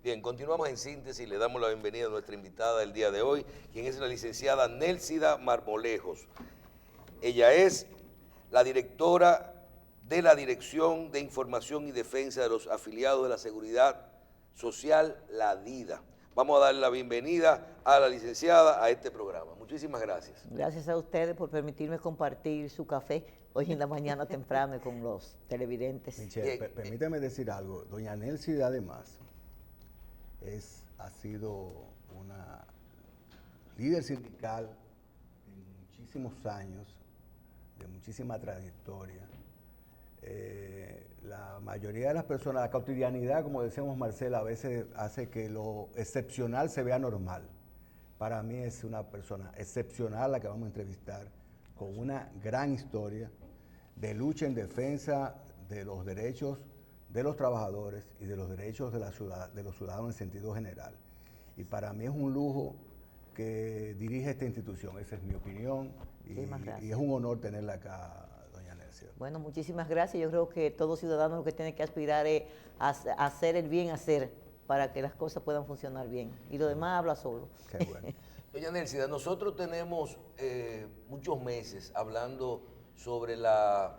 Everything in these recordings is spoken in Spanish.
Bien, continuamos en síntesis y le damos la bienvenida a nuestra invitada del día de hoy, quien es la licenciada Nélcida Marmolejos. Ella es la directora de la Dirección de Información y Defensa de los Afiliados de la Seguridad Social, la DIDA. Vamos a darle la bienvenida a la licenciada a este programa. Muchísimas gracias. Gracias a ustedes por permitirme compartir su café hoy en la mañana temprano con los televidentes. Michelle, permítame decir algo. Doña Nélcida, además, ha sido una líder sindical de muchísimos años, de muchísima trayectoria. La mayoría de las personas, la cotidianidad, como decíamos Marcela, a veces hace que lo excepcional se vea normal. Para mí es una persona excepcional la que vamos a entrevistar, con una gran historia de lucha en defensa de los derechos de los trabajadores y de los derechos de los ciudadanos en sentido general. Y para mí es un lujo que dirige esta institución, esa es mi opinión, y es un honor tenerla acá. Bueno, muchísimas gracias. Yo creo que todo ciudadano lo que tiene que aspirar es a hacer el bien hacer para que las cosas puedan funcionar bien. Y lo demás habla solo. Qué bueno. Doña Nélcida, nosotros tenemos muchos meses hablando sobre la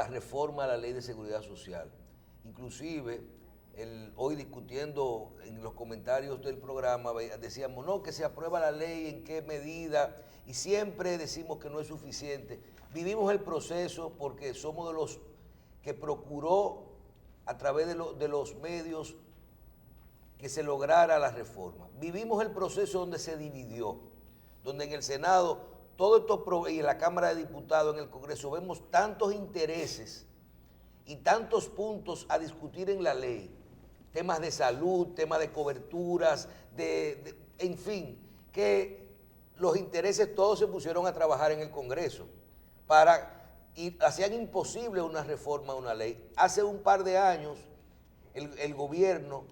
reforma a la Ley de Seguridad Social. Inclusive, hoy discutiendo en los comentarios del programa, decíamos, no, que se aprueba la ley, en qué medida, y siempre decimos que no es suficiente. Vivimos el proceso porque somos de los que procuró a través de los medios que se lograra la reforma. Vivimos el proceso donde se dividió, donde en el Senado, todo esto y en la Cámara de Diputados, en el Congreso, vemos tantos intereses y tantos puntos a discutir en la ley, temas de salud, temas de coberturas, en fin, que los intereses todos se pusieron a trabajar en el Congreso y hacían imposible una reforma a una ley. Hace un par de años el gobierno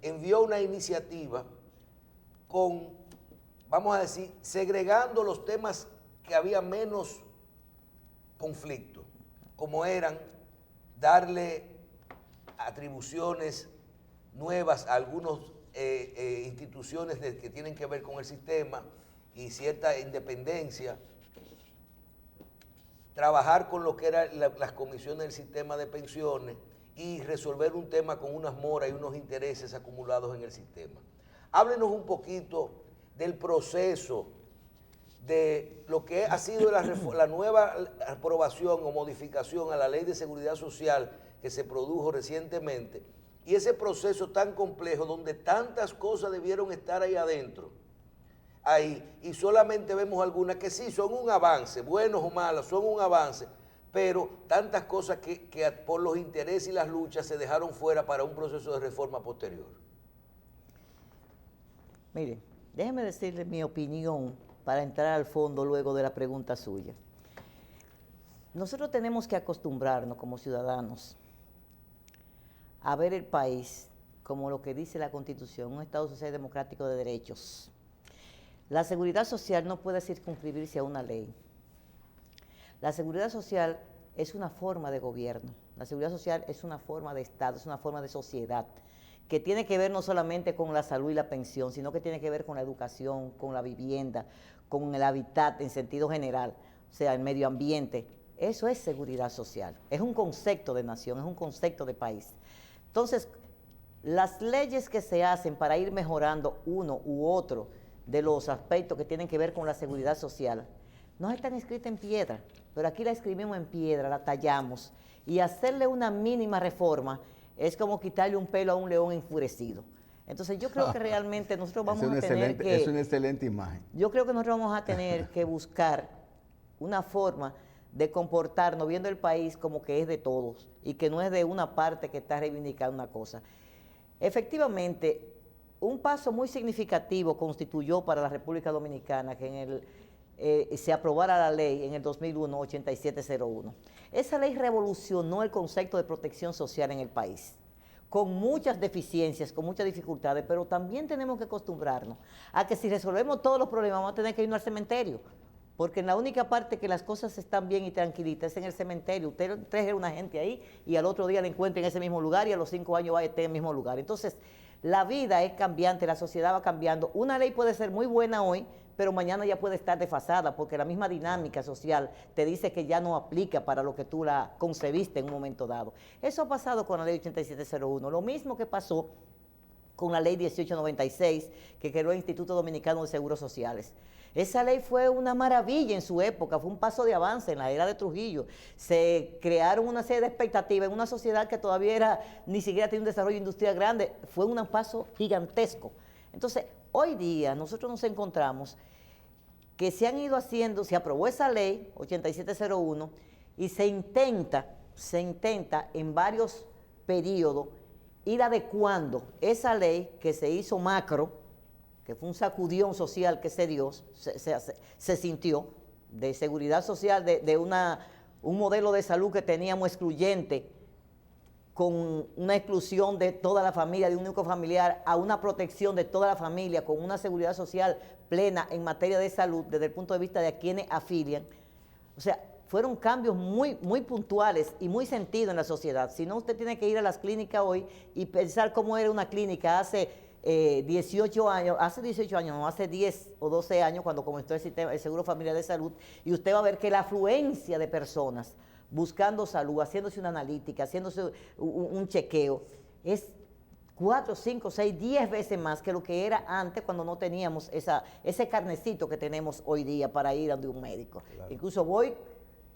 envió una iniciativa con, vamos a decir, segregando los temas que había menos conflicto, como eran darle atribuciones nuevas a algunas instituciones que tienen que ver con el sistema y cierta independencia, trabajar con lo que eran las comisiones del sistema de pensiones y resolver un tema con unas moras y unos intereses acumulados en el sistema. Háblenos un poquito del proceso de lo que ha sido la nueva aprobación o modificación a la Ley de Seguridad Social que se produjo recientemente, y ese proceso tan complejo donde tantas cosas debieron estar ahí adentro, y solamente vemos algunas que sí son un avance, buenos o malos, son un avance, pero tantas cosas que por los intereses y las luchas se dejaron fuera para un proceso de reforma posterior. Mire, déjeme decirle mi opinión para entrar al fondo luego de la pregunta suya. Nosotros tenemos que acostumbrarnos como ciudadanos a ver el país como lo que dice la Constitución, un Estado social y democrático de derechos. La seguridad social no puede circunscribirse a una ley. La seguridad social es una forma de gobierno. La seguridad social es una forma de Estado, es una forma de sociedad, que tiene que ver no solamente con la salud y la pensión, sino que tiene que ver con la educación, con la vivienda, con el hábitat en sentido general, o sea, el medio ambiente. Eso es seguridad social. Es un concepto de nación, es un concepto de país. Entonces, las leyes que se hacen para ir mejorando uno u otro de los aspectos que tienen que ver con la seguridad social, no están escritas en piedra, pero aquí la escribimos en piedra, la tallamos, y hacerle una mínima reforma es como quitarle un pelo a un león enfurecido. Entonces yo creo que realmente nosotros vamos a tener que... Es una excelente imagen. Yo creo que nosotros vamos a tener que buscar una forma de comportarnos viendo el país como que es de todos y que no es de una parte que está reivindicando una cosa. Efectivamente, un paso muy significativo constituyó para la República Dominicana que se aprobara la ley en el 2001, 8701. Esa ley revolucionó el concepto de protección social en el país, con muchas deficiencias, con muchas dificultades, pero también tenemos que acostumbrarnos a que si resolvemos todos los problemas vamos a tener que irnos al cementerio, porque en la única parte que las cosas están bien y tranquilitas es en el cementerio. Usted trae a una gente ahí y al otro día la encuentra en ese mismo lugar y a los 5 años va a estar en el mismo lugar. Entonces, la vida es cambiante, la sociedad va cambiando. Una ley puede ser muy buena hoy, pero mañana ya puede estar desfasada, porque la misma dinámica social te dice que ya no aplica para lo que tú la concebiste en un momento dado. Eso ha pasado con la ley 8701, lo mismo que pasó con la ley 1896, que creó el Instituto Dominicano de Seguros Sociales. Esa ley fue una maravilla en su época, fue un paso de avance en la era de Trujillo. Se crearon una serie de expectativas en una sociedad que todavía ni siquiera tenía un desarrollo industrial grande, fue un paso gigantesco. Entonces, hoy día nosotros nos encontramos que se han ido haciendo, se aprobó esa ley 8701 y se intenta en varios periodos ir adecuando esa ley que se hizo macro, que fue un sacudión social que se dio, se sintió, de seguridad social, de un modelo de salud que teníamos excluyente, con una exclusión de toda la familia, de un único familiar, a una protección de toda la familia, con una seguridad social plena en materia de salud, desde el punto de vista de a quienes afilian. O sea, fueron cambios muy, muy puntuales y muy sentidos en la sociedad. Si no, usted tiene que ir a las clínicas hoy y pensar cómo era una clínica hace 18 años, no, hace 10 o 12 años, cuando comenzó el Seguro Familiar de Salud, y usted va a ver que la afluencia de personas buscando salud, haciéndose una analítica, haciéndose un chequeo, es 4, 5, 6, 10 veces más que lo que era antes, cuando no teníamos ese carnecito que tenemos hoy día para ir a un médico. Claro. Incluso voy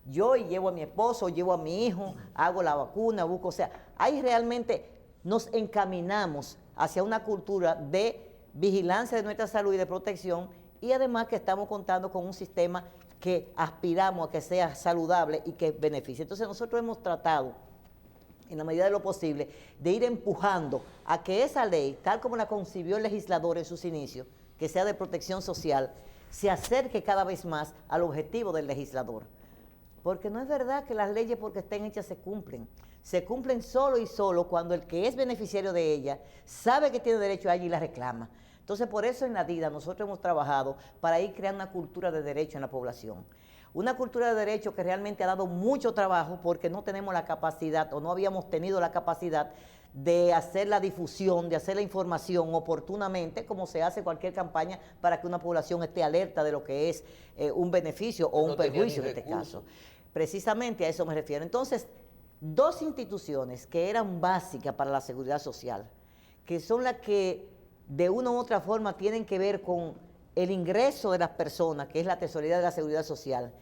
yo y llevo a mi esposo, llevo a mi hijo, hago la vacuna, busco, o sea, ahí realmente nos encaminamos hacia una cultura de vigilancia de nuestra salud y de protección, y además que estamos contando con un sistema que aspiramos a que sea saludable y que beneficie. Entonces nosotros hemos tratado, en la medida de lo posible, de ir empujando a que esa ley, tal como la concibió el legislador en sus inicios, que sea de protección social, se acerque cada vez más al objetivo del legislador. Porque no es verdad que las leyes, porque estén hechas, se cumplen. Se cumplen solo y solo cuando el que es beneficiario de ella sabe que tiene derecho a ella y la reclama. Entonces, por eso en la DIDA nosotros hemos trabajado para ir creando una cultura de derecho en la población. Una cultura de derecho que realmente ha dado mucho trabajo, porque no tenemos la capacidad o no habíamos tenido la capacidad de hacer la difusión, de hacer la información oportunamente, como se hace cualquier campaña para que una población esté alerta de lo que es un beneficio o un perjuicio en este caso. Precisamente a eso me refiero. Entonces, dos instituciones que eran básicas para la seguridad social, que son las que de una u otra forma tienen que ver con el ingreso de las personas, que es la tesorería de la seguridad social,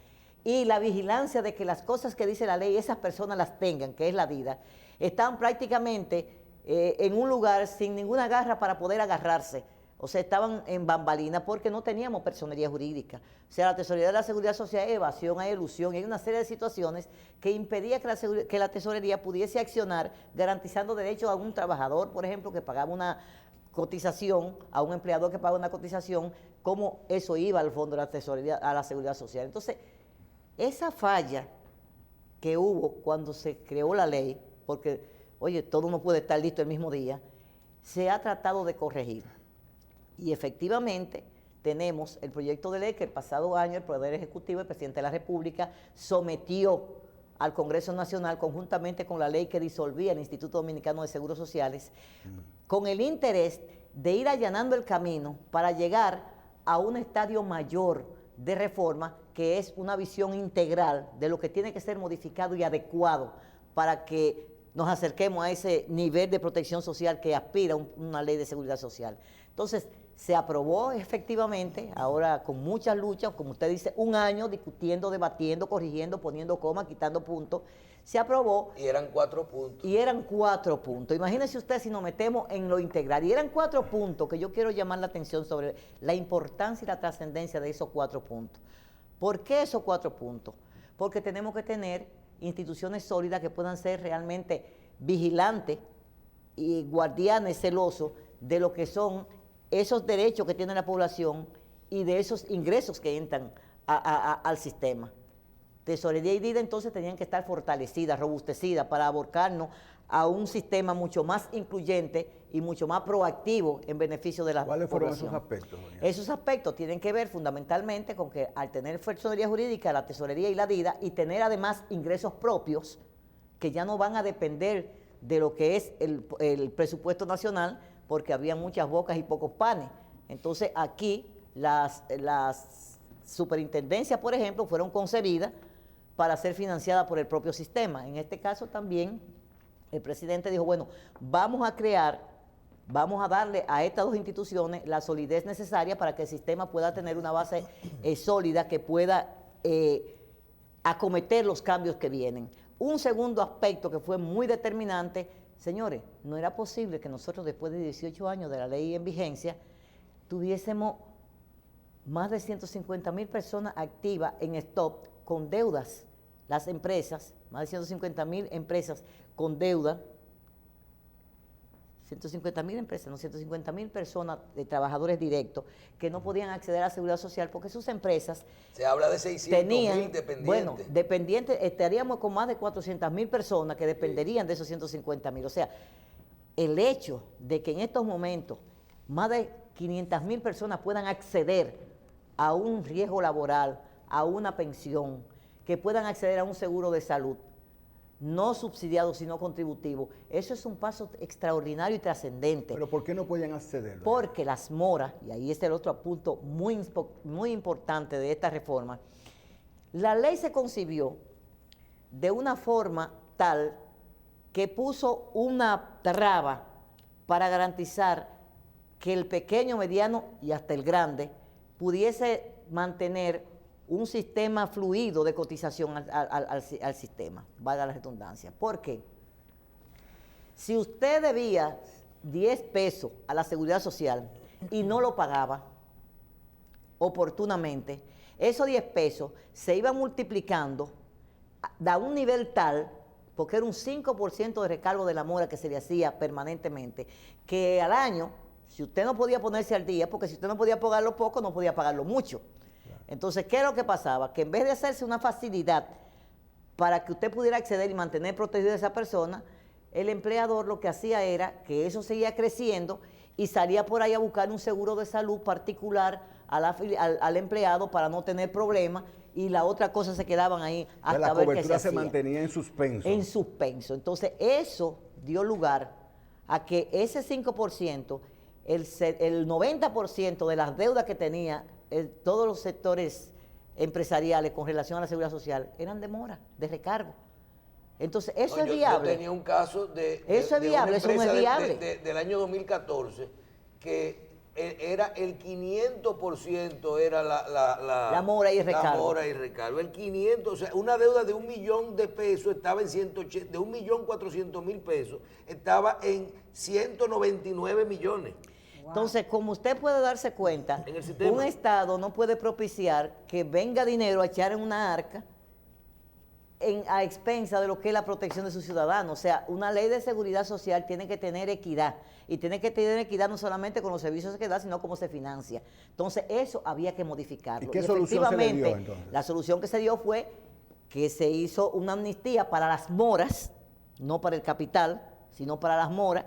y la vigilancia de que las cosas que dice la ley, esas personas las tengan, que es la DIDA, están prácticamente en un lugar sin ninguna garra para poder agarrarse. O sea, estaban en bambalinas porque no teníamos personería jurídica. O sea, la tesorería de la seguridad social hay evasión, hay elusión, y hay una serie de situaciones que impedía que la tesorería pudiese accionar garantizando derechos a un trabajador, por ejemplo, que pagaba una cotización, a un empleador que paga una cotización, cómo eso iba al fondo de la tesorería, a la seguridad social. Entonces, esa falla que hubo cuando se creó la ley, porque, oye, todo no puede estar listo el mismo día, se ha tratado de corregir. Y efectivamente tenemos el proyecto de ley que el pasado año el Poder Ejecutivo, el Presidente de la República, sometió al Congreso Nacional conjuntamente con la ley que disolvía el Instituto Dominicano de Seguros Sociales, con el interés de ir allanando el camino para llegar a un estadio mayor de reforma, que es una visión integral de lo que tiene que ser modificado y adecuado para que nos acerquemos a ese nivel de protección social que aspira una ley de seguridad social. Entonces, se aprobó efectivamente, ahora con muchas luchas, como usted dice, un año discutiendo, debatiendo, corrigiendo, poniendo comas, quitando puntos, se aprobó. Y eran 4 puntos. Y eran 4 puntos. Imagínese usted si nos metemos en lo integral. Y eran 4 puntos que yo quiero llamar la atención sobre la importancia y la trascendencia de esos 4 puntos. ¿Por qué esos 4 puntos? Porque tenemos que tener instituciones sólidas que puedan ser realmente vigilantes y guardianes celosos de lo que son esos derechos que tiene la población y de esos ingresos que entran al sistema. Tesorería y DIDA entonces tenían que estar fortalecidas, robustecidas para aborcarnos a un sistema mucho más incluyente y mucho más proactivo en beneficio de la población. ¿Cuáles fueron esos aspectos, doña? Esos aspectos tienen que ver fundamentalmente con que al tener personería jurídica, la tesorería y la DIDA, y tener además ingresos propios que ya no van a depender de lo que es el presupuesto nacional, porque había muchas bocas y pocos panes. Entonces aquí las superintendencias, por ejemplo, fueron concebidas para ser financiadas por el propio sistema. En este caso también el presidente dijo, bueno, vamos a darle a estas dos instituciones la solidez necesaria para que el sistema pueda tener una base sólida que pueda acometer los cambios que vienen. Un segundo aspecto que fue muy determinante, señores, no era posible que nosotros después de 18 años de la ley en vigencia tuviésemos más de 150,000 personas activas en stop con deudas. Las empresas, más de 150,000 empresas con deuda, 150,000 empresas, no 150,000 personas de trabajadores directos que no podían acceder a la seguridad social porque sus empresas se habla de 600,000 dependientes. Bueno, dependientes, estaríamos con más de 400,000 personas que dependerían de esos 150,000. O sea, el hecho de que en estos momentos más de 500,000 personas puedan acceder a un riesgo laboral, a una pensión, que puedan acceder a un seguro de salud, no subsidiado sino contributivo, eso es un paso extraordinario y trascendente. ¿Pero por qué no podían acceder? Porque las moras, y ahí está el otro punto muy importante de esta reforma, la ley se concibió de una forma tal que puso una traba para garantizar que el pequeño, mediano y hasta el grande pudiese mantener un sistema fluido de cotización al sistema, valga la redundancia. ¿Por qué? Si usted debía 10 pesos a la seguridad social y no lo pagaba oportunamente, esos 10 pesos se iban multiplicando a un nivel tal, porque era un 5% de recargo de la mora que se le hacía permanentemente, que al año, si usted no podía ponerse al día, porque si usted no podía pagarlo poco, no podía pagarlo mucho. Entonces, ¿qué es lo que pasaba? Que en vez de hacerse una facilidad para que usted pudiera acceder y mantener protegida a esa persona, el empleador lo que hacía era que eso seguía creciendo y salía por ahí a buscar un seguro de salud particular al empleado para no tener problemas, y la otra cosa se quedaban ahí hasta la ver qué se cobertura se hacía. mantenía en suspenso. En suspenso. Entonces, eso dio lugar a que ese 5%, el 90% de las deudas que tenía todos los sectores empresariales con relación a la seguridad social eran de mora, de recargo. Entonces, eso es viable. Yo tenía un caso de eso es viable, eso no es viable. del año 2014 que era el 500% era la mora y recargo. La mora y recargo. El 500, o sea, una deuda de 1,000,000 de pesos estaba en 180, de 1,400,000 pesos, estaba en 199 millones. Entonces, como usted puede darse cuenta, un Estado no puede propiciar que venga dinero a echar en una arca a expensa de lo que es la protección de sus ciudadanos. O sea, una ley de seguridad social tiene que tener equidad, y tiene que tener equidad no solamente con los servicios que da, sino cómo se financia. Entonces, eso había que modificarlo. ¿Y qué solución se le dio, entonces? La solución que se dio fue que se hizo una amnistía para las moras, no para el capital, sino para las moras,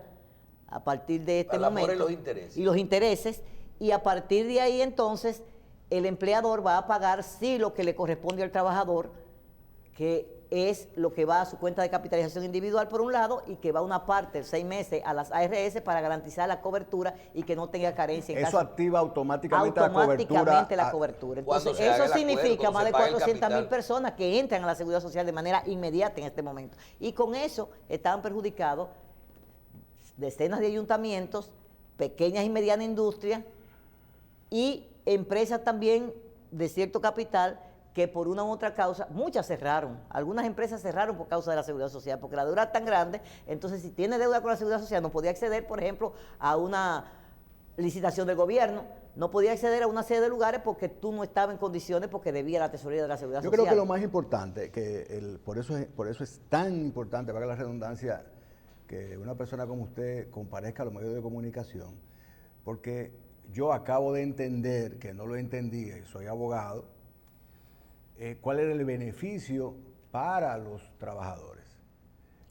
a partir de este momento. Y los intereses. Y los intereses, y a partir de ahí entonces el empleador va a pagar sí lo que le corresponde al trabajador, que es lo que va a su cuenta de capitalización individual por un lado, y que va una parte, 6 meses, a las ARS para garantizar la cobertura y que no tenga carencia. Eso activa automáticamente la cobertura. Entonces, eso significa más de 400,000 personas que entran a la seguridad social de manera inmediata en este momento. Y con eso estaban perjudicados decenas de ayuntamientos, pequeñas y medianas industrias y empresas también de cierto capital que por una u otra causa, muchas cerraron. Algunas empresas cerraron por causa de la seguridad social, porque la deuda es tan grande. Entonces, si tiene deuda con la seguridad social, no podía acceder, por ejemplo, a una licitación del gobierno, no podía acceder a una serie de lugares porque tú no estabas en condiciones, porque debía la tesorería de la seguridad social. Yo creo que lo más importante, por eso es tan importante, valga la redundancia, que una persona como usted comparezca a los medios de comunicación, porque yo acabo de entender, que no lo entendía y soy abogado, cuál era el beneficio para los trabajadores.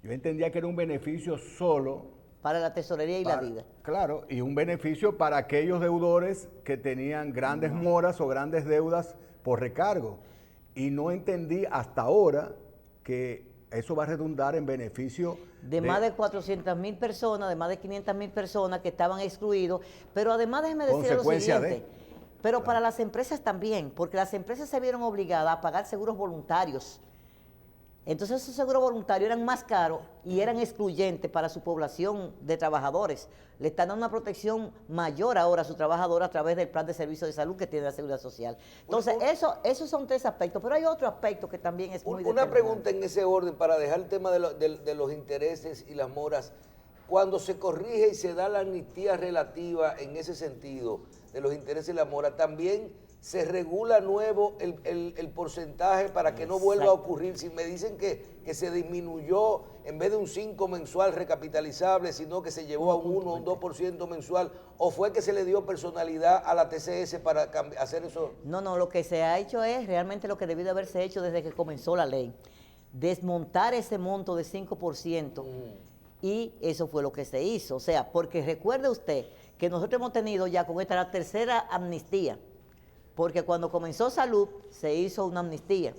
Yo entendía que era un beneficio solo para la tesorería y la vida. Claro, y un beneficio para aquellos deudores que tenían grandes moras o grandes deudas por recargo. Y no entendí hasta ahora que eso va a redundar en beneficio de más de 400.000 personas, de más de 500.000 personas que estaban excluidos, pero además déjeme decir lo siguiente, pero para las empresas también, porque las empresas se vieron obligadas a pagar seguros voluntarios. Entonces esos seguros voluntarios eran más caros y eran excluyentes para su población de trabajadores. Le están dando una protección mayor ahora a sus trabajadores a través del plan de servicio de salud que tiene la Seguridad Social. Entonces, esos son 3 aspectos, pero hay otro aspecto que también es muy Una pregunta en ese orden para dejar el tema de los intereses y las moras. Cuando se corrige y se da la amnistía relativa en ese sentido de los intereses y la mora, también se regula nuevo el porcentaje para que no vuelva a ocurrir. Si me dicen que se disminuyó en vez de un 5 mensual recapitalizable, sino que se llevó a un 1 o un 2% mensual, o fue que se le dio personalidad a la TCS para hacer eso. No, lo que se ha hecho es realmente lo que debió de haberse hecho desde que comenzó la ley. Desmontar ese monto de 5%. Y eso fue lo que se hizo. O sea, porque recuerde usted que nosotros hemos tenido ya con esta la tercera amnistía. Porque cuando comenzó salud se hizo una amnistía,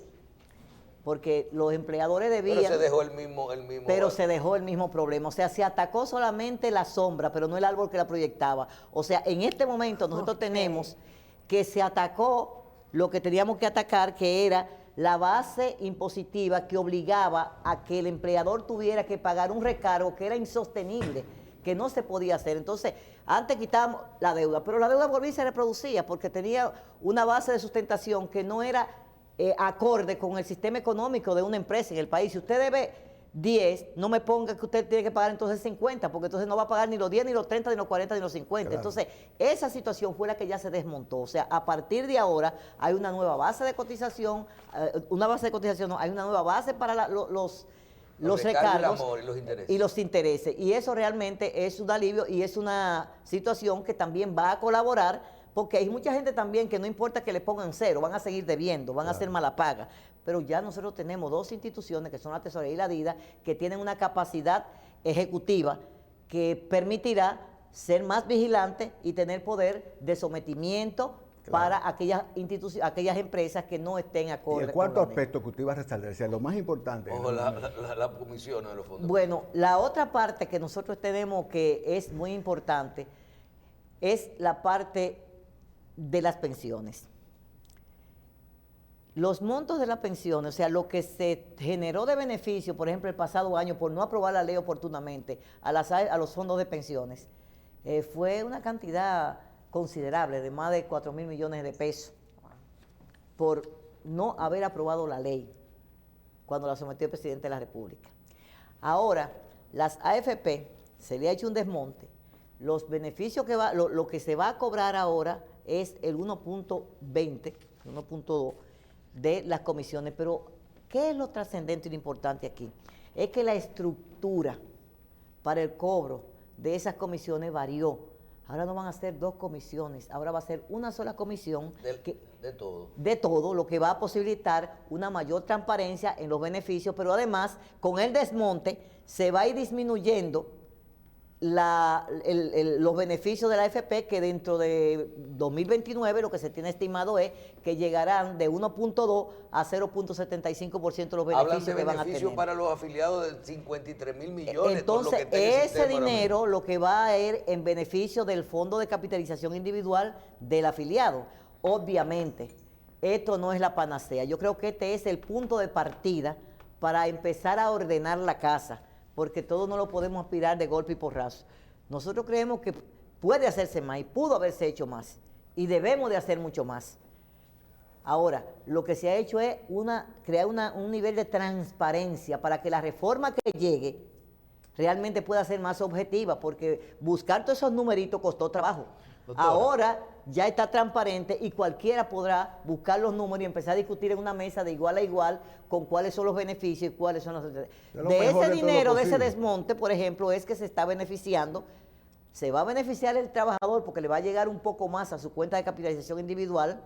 porque los empleadores debían... Pero se dejó el mismo... Pero se dejó el mismo problema, o sea, se atacó solamente la sombra, pero no el árbol que la proyectaba. O sea, en este momento nosotros tenemos que se atacó lo que teníamos que atacar, que era la base impositiva que obligaba a que el empleador tuviera que pagar un recargo que era insostenible, que no se podía hacer. Entonces, antes quitábamos la deuda, pero la deuda volvía y se reproducía porque tenía una base de sustentación que no era acorde con el sistema económico de una empresa en el país. Si usted debe 10, no me ponga que usted tiene que pagar entonces 50, porque entonces no va a pagar ni los 10, ni los 30, ni los 40, ni los 50. Claro. Entonces, esa situación fue la que ya se desmontó. O sea, a partir de ahora hay una nueva base de cotización, hay una nueva base para los recargos y los intereses. Y eso realmente es un alivio y es una situación que también va a colaborar, porque hay mucha gente también que no importa que le pongan 0, van a seguir debiendo, van a hacer mala paga. Pero ya nosotros tenemos 2 instituciones, que son la Tesorería y la DIDA, que tienen una capacidad ejecutiva que permitirá ser más vigilante y tener poder de sometimiento. Claro. Para aquellas empresas que no estén acordes. Y el cuarto aspecto que usted iba a resaltar, o sea, lo más importante. La comisión de los fondos. Bueno, la otra parte que nosotros tenemos que es muy importante es la parte de las pensiones. Los montos de las pensiones, o sea, lo que se generó de beneficio, por ejemplo, el pasado año, por no aprobar la ley oportunamente a los fondos de pensiones, fue una cantidad considerable de más de 4.000 millones de pesos por no haber aprobado la ley cuando la sometió el presidente de la República. Ahora, las AFP se le ha hecho un desmonte. Los beneficios que lo que se va a cobrar ahora es el 1.20, 1.2 de las comisiones, pero ¿qué es lo trascendente y lo importante aquí? Es que la estructura para el cobro de esas comisiones varió. Ahora no van a ser 2 comisiones, ahora va a ser una sola comisión de todo, lo que va a posibilitar una mayor transparencia en los beneficios, pero además con el desmonte se va a ir disminuyendo los beneficios de la AFP, que dentro de 2029 lo que se tiene estimado es que llegarán de 1.2 a 0.75% de los beneficios que van a tener. Beneficios para los afiliados de 53.000 millones. Entonces, ese dinero lo que va a ir en beneficio del Fondo de Capitalización Individual del afiliado. Obviamente, esto no es la panacea. Yo creo que este es el punto de partida para empezar a ordenar la casa, porque todo no lo podemos aspirar de golpe y porrazo. Nosotros creemos que puede hacerse más y pudo haberse hecho más y debemos de hacer mucho más. Ahora, lo que se ha hecho es crear un nivel de transparencia para que la reforma que llegue realmente pueda ser más objetiva, porque buscar todos esos numeritos costó trabajo. Doctora. Ahora ya está transparente y cualquiera podrá buscar los números y empezar a discutir en una mesa de igual a igual con cuáles son los beneficios y cuáles son los... De ese dinero, de ese desmonte, por ejemplo, es que se está beneficiando, se va a beneficiar el trabajador porque le va a llegar un poco más a su cuenta de capitalización individual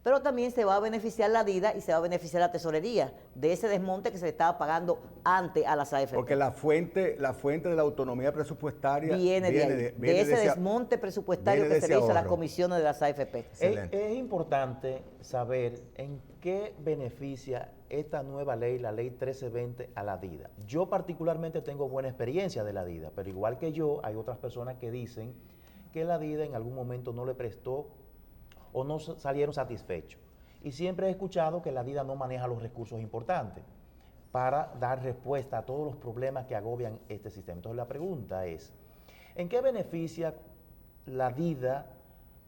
pero también se va a beneficiar la DIDA y se va a beneficiar la tesorería de ese desmonte que se le estaba pagando antes a las AFP. Porque la fuente de la autonomía presupuestaria viene de ahí, de ese desmonte presupuestario que se le hizo a las comisiones de las AFP. Es importante saber en qué beneficia esta nueva ley, la ley 1320, a la DIDA. Yo particularmente tengo buena experiencia de la DIDA, pero igual que yo, hay otras personas que dicen que la DIDA en algún momento no le prestó o no salieron satisfechos. Y siempre he escuchado que la DIDA no maneja los recursos importantes para dar respuesta a todos los problemas que agobian este sistema. Entonces la pregunta es, ¿en qué beneficia la DIDA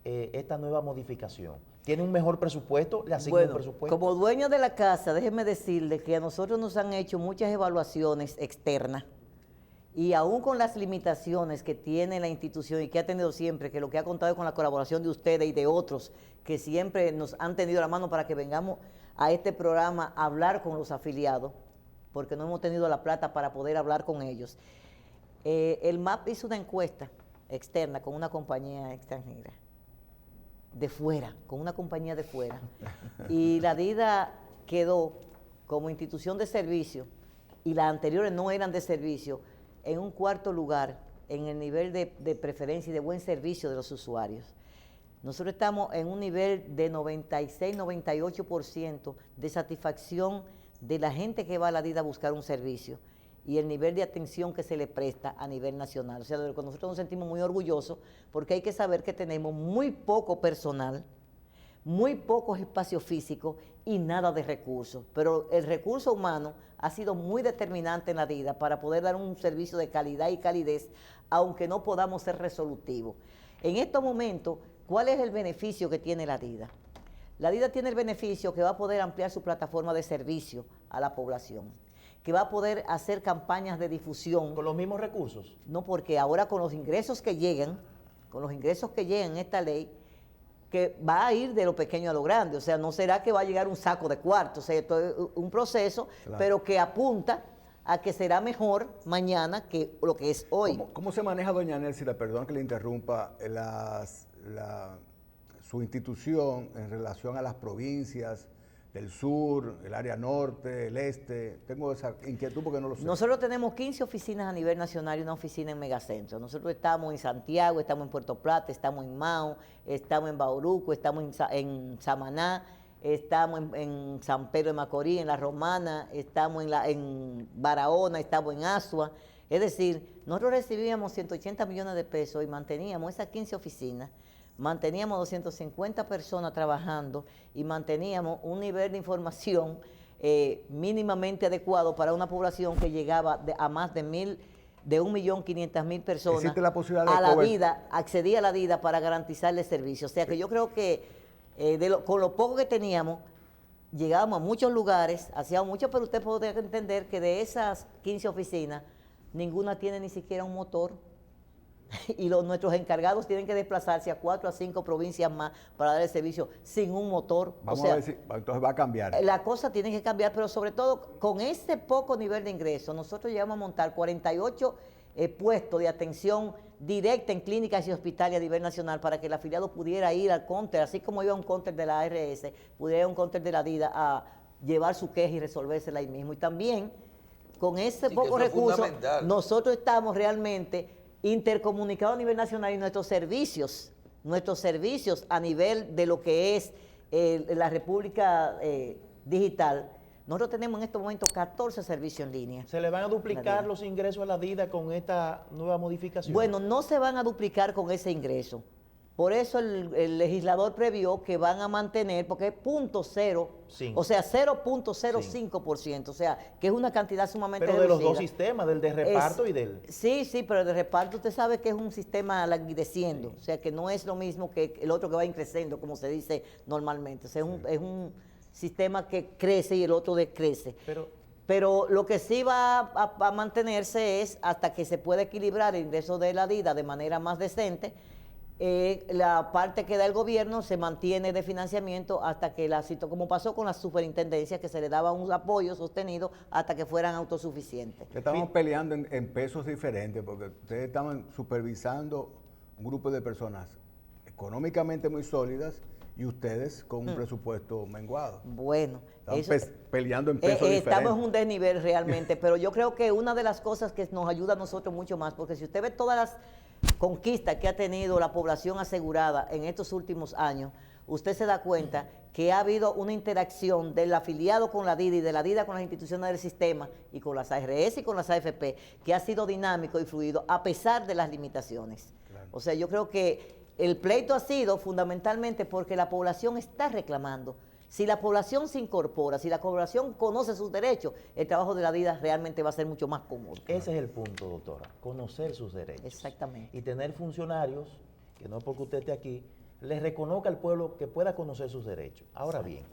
esta nueva modificación? ¿Tiene un mejor presupuesto? ¿Le asigna un presupuesto? Como dueño de la casa, déjeme decirle que a nosotros nos han hecho muchas evaluaciones externas y aún con las limitaciones que tiene la institución y que ha tenido siempre, que lo que ha contado es con la colaboración de ustedes y de otros que siempre nos han tendido la mano para que vengamos a este programa a hablar con los afiliados, porque no hemos tenido la plata para poder hablar con ellos. El MAP hizo una encuesta externa con una compañía extranjera, de fuera, con una compañía de fuera, y la DIDA quedó como institución de servicio, y las anteriores no eran de servicio, en un cuarto lugar en el nivel de preferencia y de buen servicio de los usuarios. Nosotros estamos en un nivel de 96-98% de satisfacción de la gente que va a la DIDA a buscar un servicio y el nivel de atención que se le presta a nivel nacional. O sea, de lo que nosotros nos sentimos muy orgullosos porque hay que saber que tenemos muy poco personal, muy pocos espacios físicos y nada de recursos. Pero el recurso humano ha sido muy determinante en la DIDA para poder dar un servicio de calidad y calidez, aunque no podamos ser resolutivos. En estos momentos, ¿cuál es el beneficio que tiene la DIDA? La DIDA tiene el beneficio que va a poder ampliar su plataforma de servicio a la población, que va a poder hacer campañas de difusión. ¿Con los mismos recursos? No, porque ahora con los ingresos que llegan en esta ley, que va a ir de lo pequeño a lo grande, o sea, no será que va a llegar un saco de cuartos, o sea, esto es un proceso, claro, pero que apunta a que será mejor mañana que lo que es hoy. ¿Cómo se maneja, doña Nelcy, perdón que le interrumpa, su institución en relación a las provincias del sur, el área norte, el este? Tengo esa inquietud porque no lo sé. Nosotros tenemos 15 oficinas a nivel nacional y una oficina en Megacentro. Nosotros estamos en Santiago, estamos en Puerto Plata, estamos en Mao, estamos en Bauruco, estamos en Samaná, estamos en San Pedro de Macorís, en La Romana, estamos en Barahona, estamos en Asua. Es decir, nosotros recibíamos 180 millones de pesos y manteníamos esas 15 oficinas. Manteníamos 250 personas trabajando y manteníamos un nivel de información mínimamente adecuado para una población que llegaba a más de 1.500.000 personas. ¿Existe la posibilidad de a la DIDA, accedía a la DIDA para garantizarle servicio? O sea que yo creo que con lo poco que teníamos, llegábamos a muchos lugares, hacíamos mucho, pero usted podría entender que de esas 15 oficinas, ninguna tiene ni siquiera un motor. Y nuestros encargados tienen que desplazarse a 4 a 5 provincias más para dar el servicio sin un motor. Vamos a ver si entonces va a cambiar. La cosa tiene que cambiar, pero sobre todo con este poco nivel de ingreso, nosotros llegamos a montar 48 puestos de atención directa en clínicas y hospitales a nivel nacional para que el afiliado pudiera ir al counter, así como iba a un counter de la ARS, pudiera ir a un counter de la DIDA a llevar su queja y resolvérsela ahí mismo. Y también con ese poco recurso, nosotros estamos realmente intercomunicado a nivel nacional y nuestros servicios a nivel de lo que es la República Digital, nosotros tenemos en estos momentos 14 servicios en línea. ¿Se le van a duplicar los ingresos a la DIDA con esta nueva modificación? Bueno, no se van a duplicar con ese ingreso. Por eso el legislador previó que van a mantener, porque es 0.0, o sea, 0.05%, o sea, que es una cantidad sumamente reducida. Pero de los dos sistemas, del de reparto y del... Sí, pero el de reparto usted sabe que es un sistema languideciendo, o sea, que no es lo mismo que el otro que va increciendo, como se dice normalmente. O sea, es un sistema que crece y el otro decrece. Pero lo que sí va a mantenerse es hasta que se pueda equilibrar el ingreso de la DIDA de manera más decente. La parte que da el gobierno se mantiene de financiamiento hasta que como pasó con las superintendencias, que se le daba un apoyo sostenido hasta que fueran autosuficientes. Estamos peleando en pesos diferentes porque ustedes estaban supervisando un grupo de personas económicamente muy sólidas y ustedes con un presupuesto menguado. Bueno, Están peleando en pesos diferentes. estamos en un desnivel realmente, pero yo creo que una de las cosas que nos ayuda a nosotros mucho más, porque si usted ve todas las conquistas que ha tenido la población asegurada en estos últimos años, usted se da cuenta que ha habido una interacción del afiliado con la DIDA y de la DIDA con las instituciones del sistema y con las ARS y con las AFP, que ha sido dinámico y fluido a pesar de las limitaciones. Claro. O sea, yo creo que el pleito ha sido fundamentalmente porque la población está reclamando. Si la población se incorpora, si la población conoce sus derechos, el trabajo de la DIDA realmente va a ser mucho más cómodo. Ese es el punto, doctora, conocer sus derechos. Exactamente. Y tener funcionarios, que no porque usted esté aquí, les reconozca al pueblo que pueda conocer sus derechos. Ahora bien,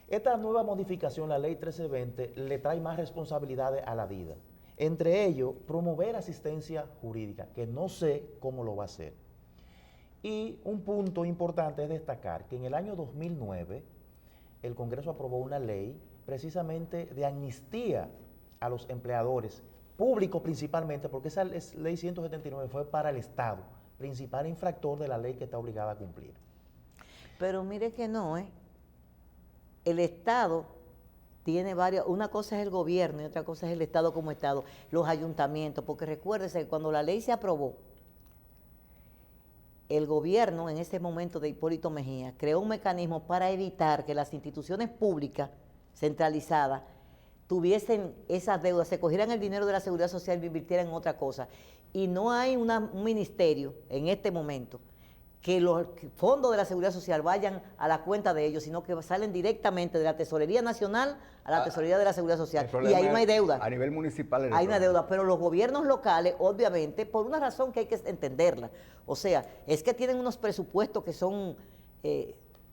esta nueva modificación, la ley 1320, le trae más responsabilidades a la DIDA. Entre ellos, promover asistencia jurídica, que no sé cómo lo va a hacer. Y un punto importante es destacar que en el año 2009 el Congreso aprobó una ley precisamente de amnistía a los empleadores públicos principalmente, porque esa ley 179 fue para el Estado, principal infractor de la ley que está obligada a cumplir. Pero mire que no, el Estado tiene varias, una cosa es el gobierno y otra cosa es el Estado como Estado, los ayuntamientos, porque recuérdese que cuando la ley se aprobó, el gobierno en ese momento de Hipólito Mejía creó un mecanismo para evitar que las instituciones públicas centralizadas tuviesen esas deudas, se cogieran el dinero de la Seguridad Social y lo invirtieran en otra cosa. Y no hay un ministerio en este momento que los fondos de la Seguridad Social vayan a la cuenta de ellos, sino que salen directamente de la Tesorería Nacional a la Tesorería de la Seguridad Social. Y ahí no hay deuda. A nivel municipal. Hay una deuda, pero los gobiernos locales, obviamente, por una razón que hay que entenderla, o sea, es que tienen unos presupuestos que son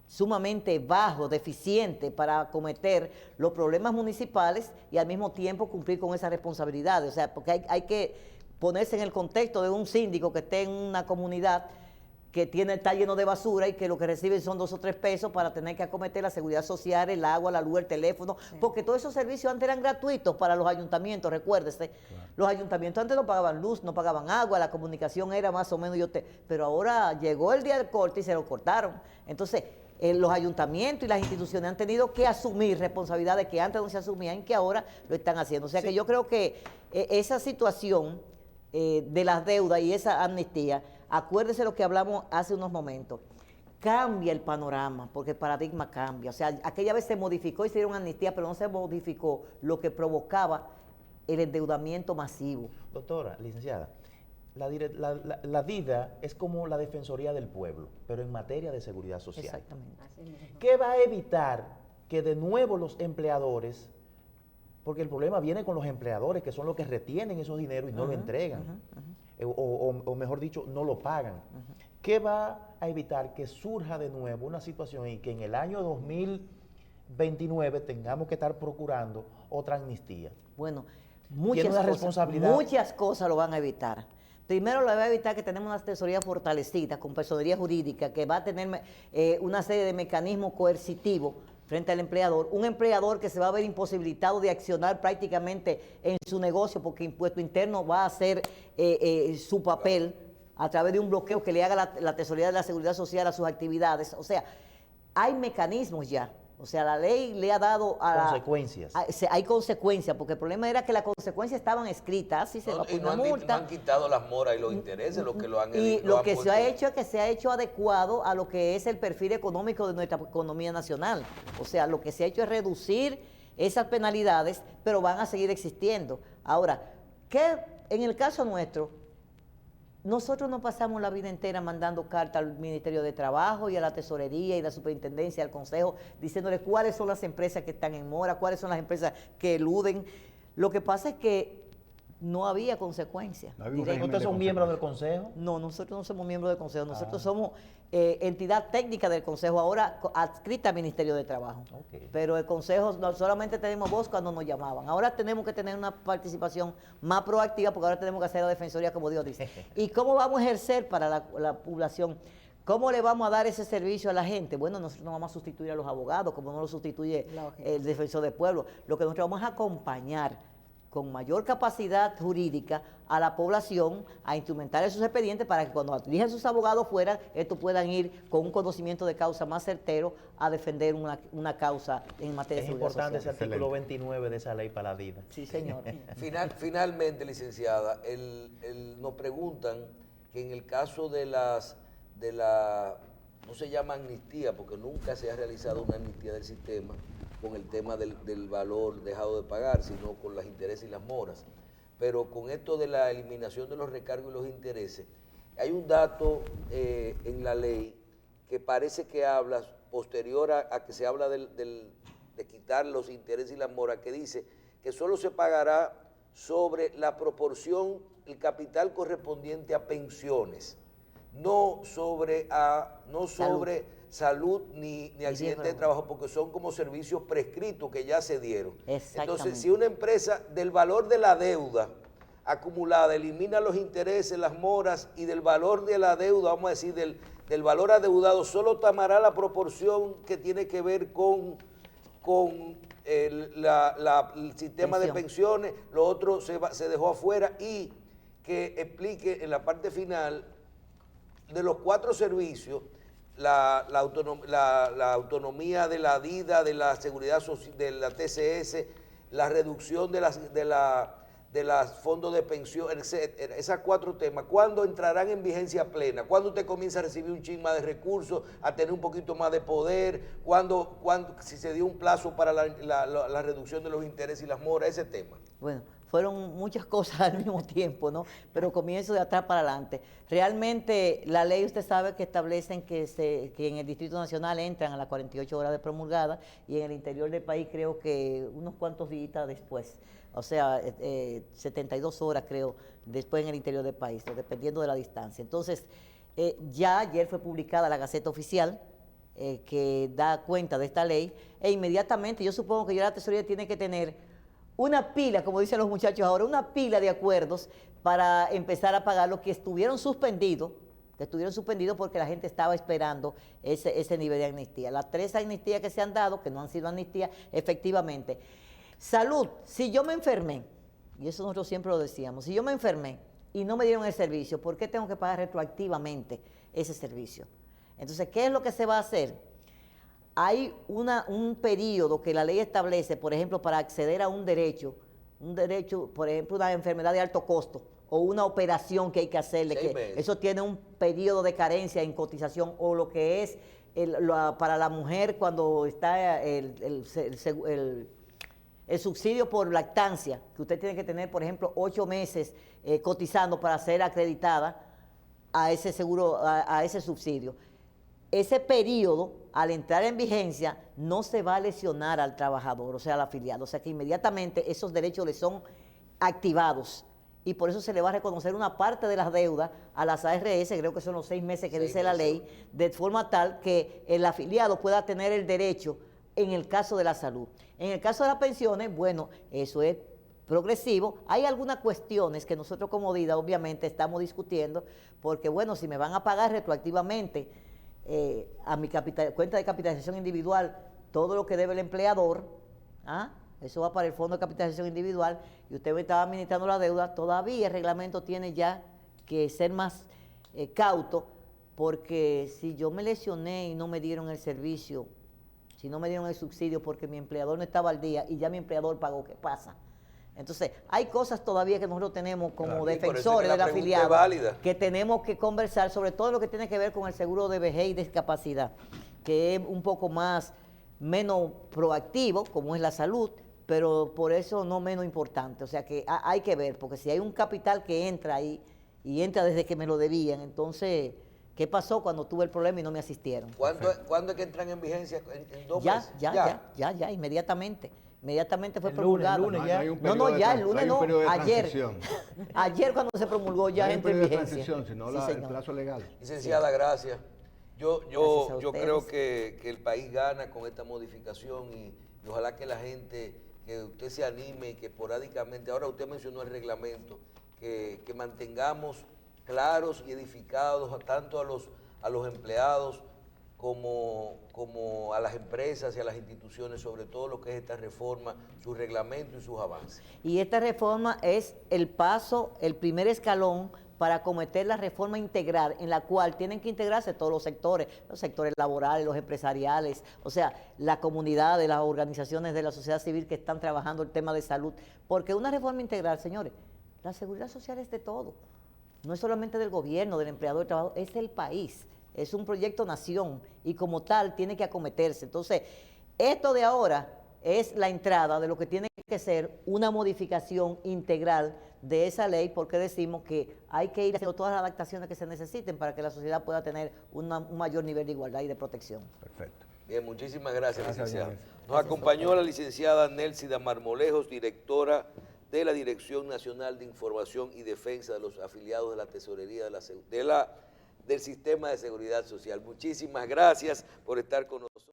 sumamente bajos, deficientes para acometer los problemas municipales y al mismo tiempo cumplir con esas responsabilidades. O sea, porque hay que ponerse en el contexto de un síndico que esté en una comunidad que está lleno de basura y que lo que reciben son 2 o 3 pesos para tener que acometer la seguridad social, el agua, la luz, el teléfono, porque todos esos servicios antes eran gratuitos para los ayuntamientos, recuérdese. Claro. Los ayuntamientos antes no pagaban luz, no pagaban agua, la comunicación era más o menos, pero ahora llegó el día del corte y se lo cortaron. Entonces, los ayuntamientos y las instituciones han tenido que asumir responsabilidades que antes no se asumían y que ahora lo están haciendo. O sea que yo creo que esa situación de las deudas y esa amnistía, acuérdese lo que hablamos hace unos momentos, cambia el panorama, porque el paradigma cambia. O sea, aquella vez se modificó y se dieron amnistía, pero no se modificó lo que provocaba el endeudamiento masivo. Doctora, licenciada, la DIDA es como la Defensoría del Pueblo, pero en materia de seguridad social. Exactamente. ¿Qué va a evitar que de nuevo los empleadores, porque el problema viene con los empleadores, que son los que retienen esos dineros y no lo entregan, o mejor dicho, no lo pagan? ¿Qué va a evitar que surja de nuevo una situación y que en el año 2029 tengamos que estar procurando otra amnistía? Bueno, muchas cosas lo van a evitar. Primero lo va a evitar que tenemos una tesorería fortalecida con personería jurídica que va a tener una serie de mecanismos coercitivos frente al empleador, un empleador que se va a ver imposibilitado de accionar prácticamente en su negocio porque Impuesto Interno va a hacer su papel a través de un bloqueo que le haga la Tesorería de la Seguridad Social a sus actividades. O sea, hay mecanismos ya. O sea, la ley le ha dado consecuencias. Hay consecuencias, porque el problema era que las consecuencias estaban escritas, así se va a poner una multa. No han quitado las moras y los intereses, lo que lo han y lo que se ha hecho es que se ha hecho adecuado a lo que es el perfil económico de nuestra economía nacional. O sea, lo que se ha hecho es reducir esas penalidades, pero van a seguir existiendo. Ahora, ¿qué en el caso nuestro? Nosotros no pasamos la vida entera mandando cartas al Ministerio de Trabajo y a la Tesorería y la Superintendencia, al Consejo, diciéndole cuáles son las empresas que están en mora, cuáles son las empresas que eluden. Lo que pasa es que no había consecuencias. ¿Ustedes son miembros del Consejo? No, nosotros no somos miembros del Consejo, nosotros somos entidad técnica del Consejo, ahora adscrita al Ministerio de Trabajo. Pero el Consejo solamente tenemos voz cuando nos llamaban. Ahora tenemos que tener una participación más proactiva porque ahora tenemos que hacer la defensoría como Dios dice. ¿Y cómo vamos a ejercer para la población? ¿Cómo le vamos a dar ese servicio a la gente? Bueno, nosotros no vamos a sustituir a los abogados, como no lo sustituye el defensor del pueblo. Lo que nosotros vamos a acompañar con mayor capacidad jurídica a la población a instrumentar esos expedientes para que cuando dirijan sus abogados fuera, estos puedan ir con un conocimiento de causa más certero a defender una causa en materia de Es seguridad importante ese social. artículo 29 de esa ley para la DIDA. Sí, señor. Finalmente, licenciada, nos preguntan que en el caso de no se llama amnistía, porque nunca se ha realizado una amnistía del sistema con el tema del valor dejado de pagar, sino con los intereses y las moras. Pero con esto de la eliminación de los recargos y los intereses, hay un dato en la ley que parece que habla, posterior a que se habla de quitar los intereses y las moras, que dice que solo se pagará sobre la proporción, el capital correspondiente a pensiones, no sobre salud ni accidente de trabajo, porque son como servicios prescritos que ya se dieron. Entonces, si una empresa del valor de la deuda acumulada elimina los intereses, las moras, y del valor de la deuda, vamos a decir, del valor adeudado, solo tomará la proporción que tiene que ver con el sistema de pensiones, lo otro se dejó afuera, y que explique en la parte final de los 4 servicios, la autonomía de la DIDA, de la seguridad social, de la TCS, la reducción de las fondos de pensión, etcétera, esos 4 temas, ¿cuándo entrarán en vigencia plena? ¿Cuándo usted comienza a recibir un chin más de recursos, a tener un poquito más de poder? ¿Cuándo si se dio un plazo para la reducción de los intereses y las moras? Ese tema. Bueno, fueron muchas cosas al mismo tiempo, ¿no? Pero comienzo de atrás para adelante. Realmente la ley, usted sabe que establecen que en el Distrito Nacional entran a las 48 horas de promulgada, y en el interior del país creo que unos cuantos días después, o sea, 72 horas creo, después en el interior del país, dependiendo de la distancia. Entonces, ya ayer fue publicada la Gaceta Oficial, que da cuenta de esta ley, e inmediatamente yo supongo que ya la Tesorería tiene que tener una pila, como dicen los muchachos ahora, una pila de acuerdos para empezar a pagar lo que estuvieron suspendidos, porque la gente estaba esperando ese nivel de amnistía. Las 3 amnistías que se han dado, que no han sido amnistías, efectivamente. Salud, si yo me enfermé, y eso nosotros siempre lo decíamos, si yo me enfermé y no me dieron el servicio, ¿por qué tengo que pagar retroactivamente ese servicio? Entonces, ¿qué es lo que se va a hacer? Hay un periodo que la ley establece, por ejemplo, para acceder a un derecho, por ejemplo, una enfermedad de alto costo o una operación que hay que hacerle, eso tiene un periodo de carencia en cotización, o lo que es para la mujer cuando está el subsidio por lactancia, que usted tiene que tener, por ejemplo, 8 meses cotizando para ser acreditada a ese seguro, a ese subsidio. Ese periodo, al entrar en vigencia, no se va a lesionar al trabajador, o sea, al afiliado. O sea, que inmediatamente esos derechos le son activados, y por eso se le va a reconocer una parte de las deudas a las ARS, creo que son los 6 meses que dice la ley, de forma tal que el afiliado pueda tener el derecho en el caso de la salud. En el caso de las pensiones, bueno, eso es progresivo. Hay algunas cuestiones que nosotros como DIDA obviamente estamos discutiendo, porque bueno, si me van a pagar retroactivamente a mi cuenta de capitalización individual todo lo que debe el empleador, eso va para el fondo de capitalización individual, y usted me estaba administrando la deuda, todavía el reglamento tiene ya que ser más cauto, porque si yo me lesioné y no me dieron el servicio, si no me dieron el subsidio porque mi empleador no estaba al día y ya mi empleador pagó, ¿qué pasa? Entonces, hay cosas todavía que nosotros tenemos como defensores del afiliado que tenemos que conversar, sobre todo lo que tiene que ver con el seguro de vejez y discapacidad, que es un poco menos proactivo, como es la salud, pero por eso no menos importante. O sea que hay que ver, porque si hay un capital que entra ahí, y entra desde que me lo debían, entonces, ¿qué pasó cuando tuve el problema y no me asistieron? ¿Cuándo es que entran en vigencia? ¿En 2 meses? Ya, inmediatamente. Inmediatamente fue El promulgado. lunes ya. El lunes no, ayer. Ayer cuando se promulgó ya entra en vigencia. Transición, sino el plazo legal. Licenciada, gracias. Yo Gracias a creo que el país gana con esta modificación, y ojalá que la gente, que usted se anime y que esporádicamente, ahora usted mencionó el reglamento, que mantengamos claros y edificados tanto a los empleados como a las empresas y a las instituciones sobre todo lo que es esta reforma, su reglamento y sus avances. Y esta reforma es el paso, el primer escalón para acometer la reforma integral en la cual tienen que integrarse todos los sectores laborales, los empresariales, o sea, la comunidad, de las organizaciones de la sociedad civil que están trabajando el tema de salud, porque una reforma integral, señores, la seguridad social es de todo, no es solamente del gobierno, del empleador, del trabajador, es del país, es un proyecto nación y como tal tiene que acometerse. Entonces, esto de ahora es la entrada de lo que tiene que ser una modificación integral de esa ley, porque decimos que hay que ir haciendo todas las adaptaciones que se necesiten para que la sociedad pueda tener un mayor nivel de igualdad y de protección. Perfecto. Bien, muchísimas gracias, licenciada. Gracias. Nos acompañó la licenciada Nelsida Marmolejos, directora de la Dirección Nacional de Información y Defensa de los Afiliados de la Tesorería del Sistema de Seguridad Social. Muchísimas gracias por estar con nosotros.